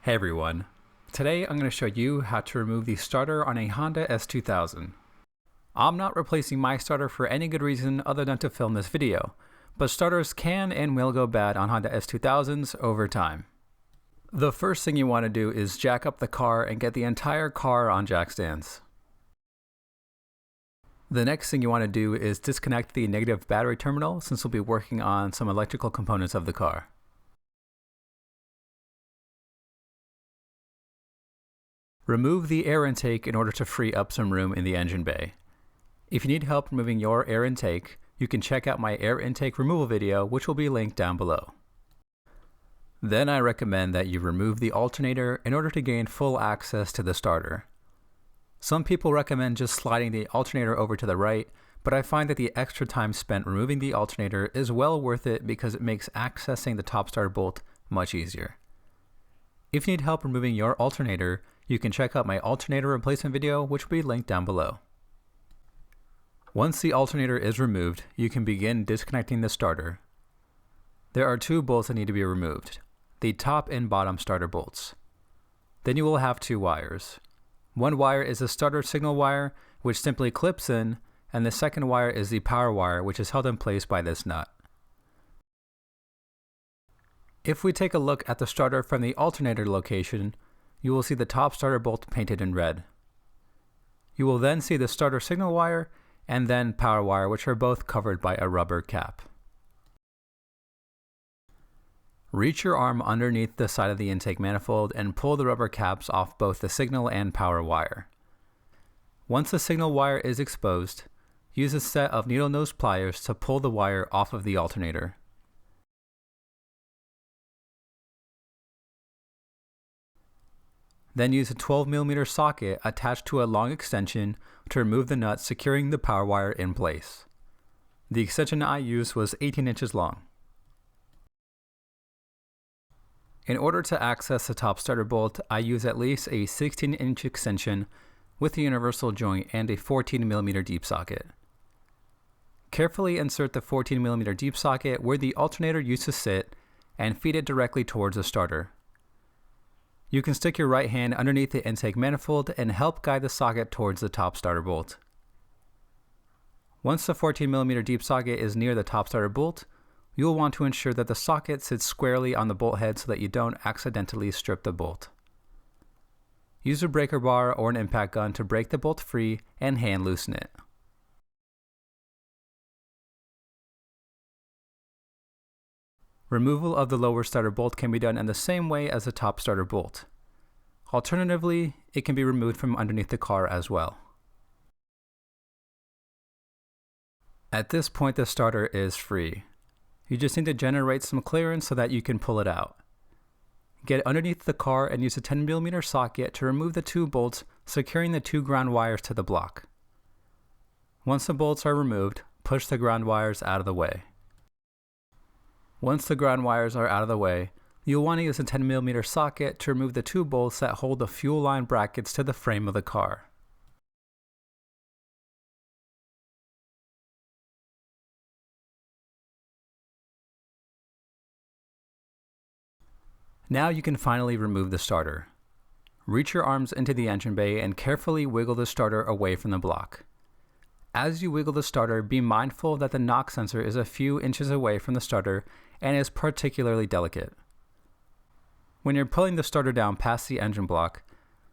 Hey everyone, today I'm going to show you how to remove the starter on a Honda S2000. I'm not replacing my starter for any good reason other than to film this video, but starters can and will go bad on Honda S2000s over time. The first thing you want to do is jack up the car and get the entire car on jack stands. The next thing you want to do is disconnect the negative battery terminal since we'll be working on some electrical components of the car. Remove the air intake in order to free up some room in the engine bay. If you need help removing your air intake, you can check out my air intake removal video, which will be linked down below. Then I recommend that you remove the alternator in order to gain full access to the starter. Some people recommend just sliding the alternator over to the right, but I find that the extra time spent removing the alternator is well worth it because it makes accessing the top starter bolt much easier. If you need help removing your alternator, you can check out my alternator replacement video, which will be linked down below. Once the alternator is removed, you can begin disconnecting the starter. There are two bolts that need to be removed, the top and bottom starter bolts. Then you will have two wires. One wire is the starter signal wire, which simply clips in, and the second wire is the power wire, which is held in place by this nut. If we take a look at the starter from the alternator location, you will see the top starter bolt painted in red. You will then see the starter signal wire and then power wire, which are both covered by a rubber cap. Reach your arm underneath the side of the intake manifold and pull the rubber caps off both the signal and power wire. Once the signal wire is exposed, use a set of needle nose pliers to pull the wire off of the alternator. Then use a 12mm socket attached to a long extension to remove the nut securing the power wire in place. The extension I used was 18 inches long. In order to access the top starter bolt, I use at least a 16-inch extension with a universal joint and a 14mm deep socket. Carefully insert the 14mm deep socket where the alternator used to sit and feed it directly towards the starter. You can stick your right hand underneath the intake manifold and help guide the socket towards the top starter bolt. Once the 14mm deep socket is near the top starter bolt, you will want to ensure that the socket sits squarely on the bolt head so that you don't accidentally strip the bolt. Use a breaker bar or an impact gun to break the bolt free and hand loosen it. Removal of the lower starter bolt can be done in the same way as the top starter bolt. Alternatively, it can be removed from underneath the car as well. At this point, the starter is free. You just need to generate some clearance so that you can pull it out. Get underneath the car and use a 10mm socket to remove the two bolts securing the two ground wires to the block. Once the bolts are removed, push the ground wires out of the way. Once the ground wires are out of the way, you'll want to use a 10mm socket to remove the two bolts that hold the fuel line brackets to the frame of the car. Now you can finally remove the starter. Reach your arms into the engine bay and carefully wiggle the starter away from the block. As you wiggle the starter, be mindful that the knock sensor is a few inches away from the starter and is particularly delicate. When you're pulling the starter down past the engine block,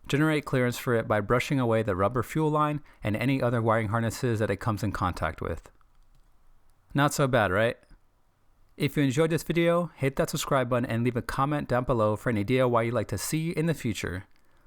generate clearance for it by brushing away the rubber fuel line and any other wiring harnesses that it comes in contact with. Not so bad, right? If you enjoyed this video, hit that subscribe button and leave a comment down below for any DIY you'd like to see in the future.